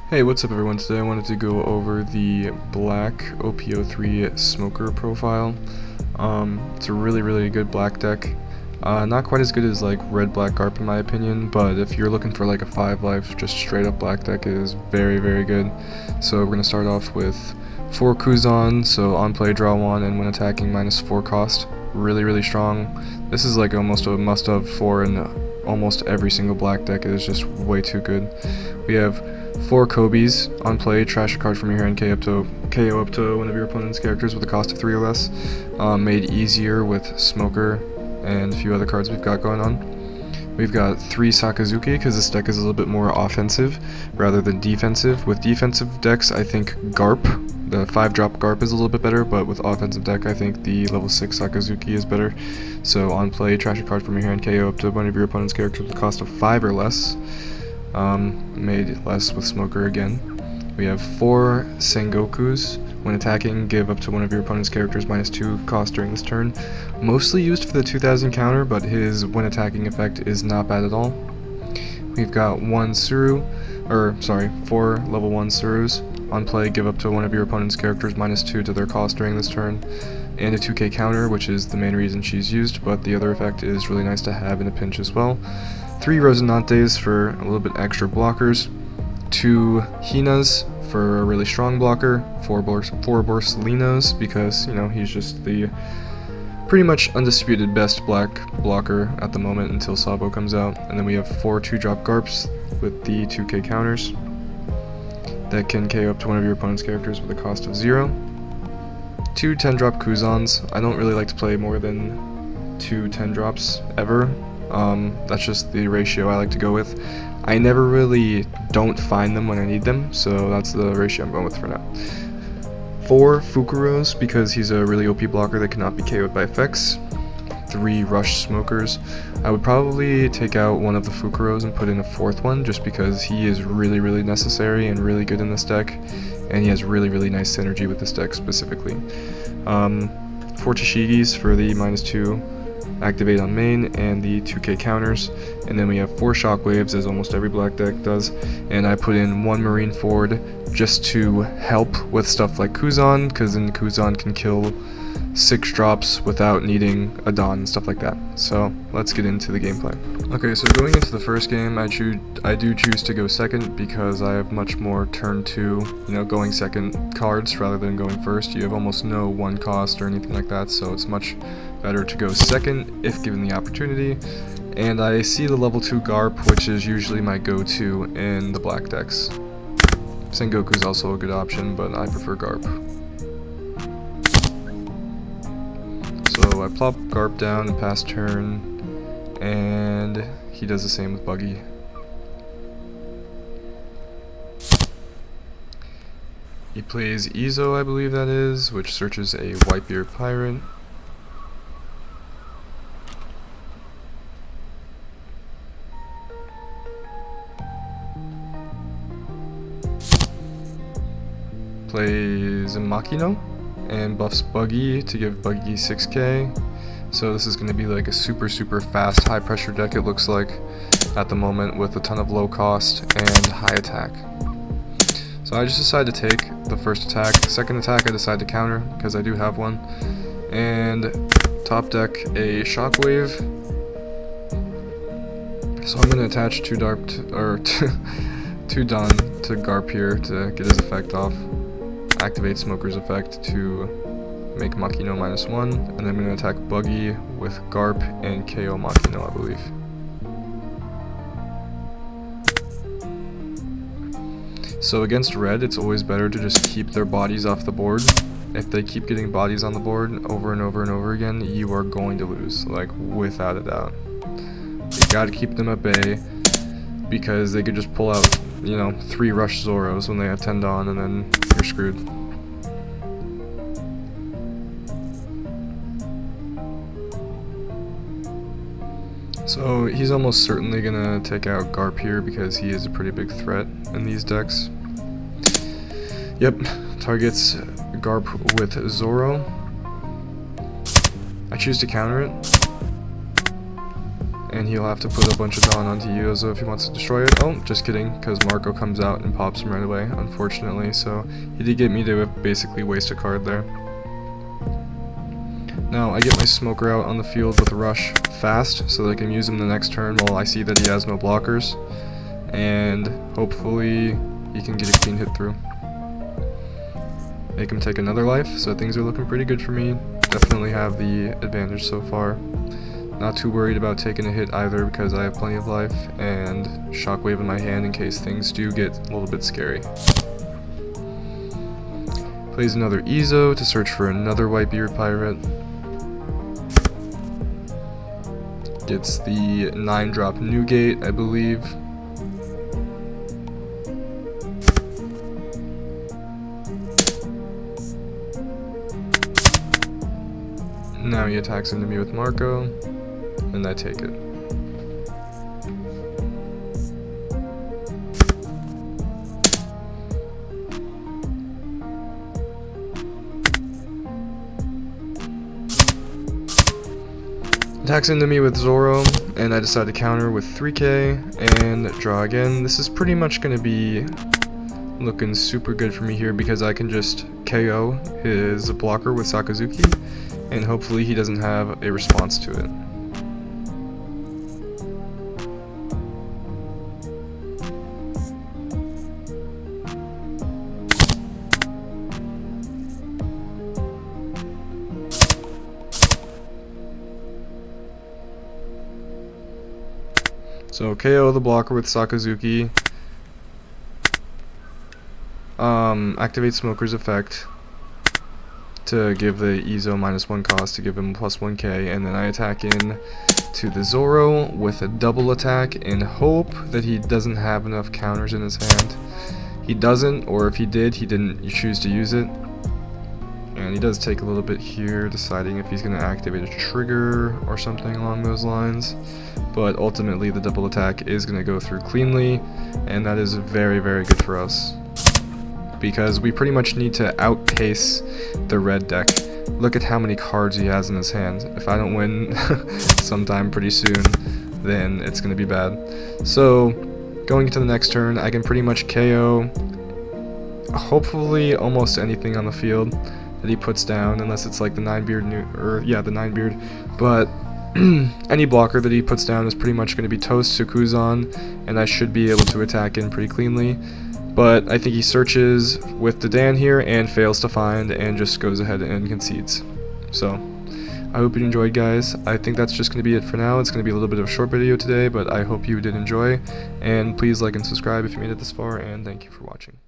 Hey, what's up everyone? Today I wanted to go over the black OP03 smoker profile. It's a really good black deck. Not quite as good as like red black garp in my opinion, but if you're looking for like a 5 life, just straight up black deck, it is very good. So we're gonna start off with 4 Kuzan, so on play draw 1 and when attacking -4 cost. Really strong. This is like almost a must-have for in almost every single black deck. It is just way too good. We have 4 Kobes on play, trash a card from your hand, KO up to one of your opponent's characters with a cost of 3 or less. Made easier with Smoker and a few other cards we've got going on. We've got 3 Sakazuki because this deck is a little bit more offensive rather than defensive. With defensive decks, I think Garp, the 5-drop Garp is a little bit better, but with offensive deck, I think the level 6 Sakazuki is better. So on play, trash a card from your hand, KO up to one of your opponent's characters with a cost of 5 or less. Made less with Smoker again. We have 4 Sengokus. When attacking, give up to one of your opponent's characters -2 cost during this turn. Mostly used for the 2000 counter, but his when attacking effect is not bad at all. We've got 4 level 1 Surus. On play, give up to one of your opponent's characters -2 to their cost during this turn. And a 2k counter, which is the main reason she's used, but the other effect is really nice to have in a pinch as well. 3 Rosinantes for a little bit extra blockers. 2 Hinas for a really strong blocker. 4 Borsalinos because, you know, he's just the pretty much undisputed best black blocker at the moment until Sabo comes out. And then we have 4 2-drop Garps with the 2k counters that can KO up to one of your opponent's characters with a cost of 0. 2 10-drop Kuzans. I don't really like to play more than 2 10-drops ever. That's just the ratio I like to go with. I never really don't find them when I need them, so that's the ratio I'm going with for now. 4 Fukuros, because he's a really OP blocker that cannot be KO'd by effects. 3 Rush Smokers. I would probably take out one of the Fukuros and put in a 4th one, just because he is really necessary and really good in this deck, and he has really nice synergy with this deck specifically. 4 Tashigis for the -2 activate on main and the 2k counters, and then we have 4 Shockwaves as almost every black deck does, and I put in 1 Marine Ford just to help with stuff like Kuzan, because then Kuzan can kill 6 drops without needing a Dawn and stuff like that. So let's get into the gameplay. Okay, so going into the first game, I do choose to go second because I have much more turn 2, going second cards rather than going first. You have almost no 1 cost or anything like that, so it's much better to go second if given the opportunity. And I see the level 2 Garp, which is usually my go-to in the black decks. Sengoku is also a good option, but I prefer Garp. So I plop Garp down and pass turn, and he does the same with Buggy. He plays Izo, I believe that is, which searches a Whitebeard Pirate. Plays Makino and buffs Buggy to give Buggy 6k. So this is going to be like a super fast high pressure deck, it looks like at the moment, with a ton of low cost and high attack. So I just decided to take the first attack. Second attack I decide to counter because I do have one, and top deck a Shockwave. So I'm going to attach 2 Dawn to Garp here to get his effect off. Activate Smoker's effect to make Makino -1, and then I'm going to attack Buggy with Garp and KO Makino, I believe. So against red, it's always better to just keep their bodies off the board. If they keep getting bodies on the board over and over again, you are going to lose, like without a doubt. You gotta keep them at bay, because they could just pull out, 3 Rush Zoros when they have 10 Dawn, and then you're screwed. So he's almost certainly gonna take out Garp here because he is a pretty big threat in these decks. Yep, targets Garp with Zoro. I choose to counter it. and he'll have to put a bunch of Dawn onto Yuzo if he wants to destroy it. Oh, just kidding, because Marco comes out and pops him right away, unfortunately, so he did get me to basically waste a card there. Now, I get my Smoker out on the field with a Rush fast, so that I can use him the next turn while I see that he has no blockers, and hopefully he can get a clean hit through. Make him take another life, so things are looking pretty good for me. Definitely have the advantage so far. Not too worried about taking a hit either because I have plenty of life and Shockwave in my hand in case things do get a little bit scary. Plays another Ezo to search for another Whitebeard Pirate. Gets the 9-drop Newgate, I believe. Now he attacks into me with Marco, and I take it. Attacks into me with Zoro, and I decide to counter with 3k and draw again. This is pretty much going to be looking super good for me here because I can just KO his blocker with Sakazuki, and hopefully he doesn't have a response to it. So KO the blocker with Sakazuki. Activate Smoker's effect to give the Ezo -1 cost to give him +1k, and then I attack in to the Zoro with a double attack in hope that he doesn't have enough counters in his hand. He doesn't, or if he did, he didn't choose to use it. And he does take a little bit here, deciding if he's going to activate a trigger or something along those lines. But ultimately the double attack is going to go through cleanly, and that is very, very good for us. Because we pretty much need to outpace the red deck. Look at how many cards he has in his hand. If I don't win sometime pretty soon, then it's going to be bad. So, going into the next turn, I can pretty much KO hopefully almost anything on the field that he puts down, unless it's like the 9-beard the 9-beard. But any blocker that he puts down is pretty much going to be toast to Kuzan, and I should be able to attack in pretty cleanly. But I think he searches with the Dan here and fails to find and just goes ahead and concedes. So, I hope you enjoyed, guys. I think that's just going to be it for now. It's going to be a little bit of a short video today, but I hope you did enjoy. And please like and subscribe if you made it this far, and thank you for watching.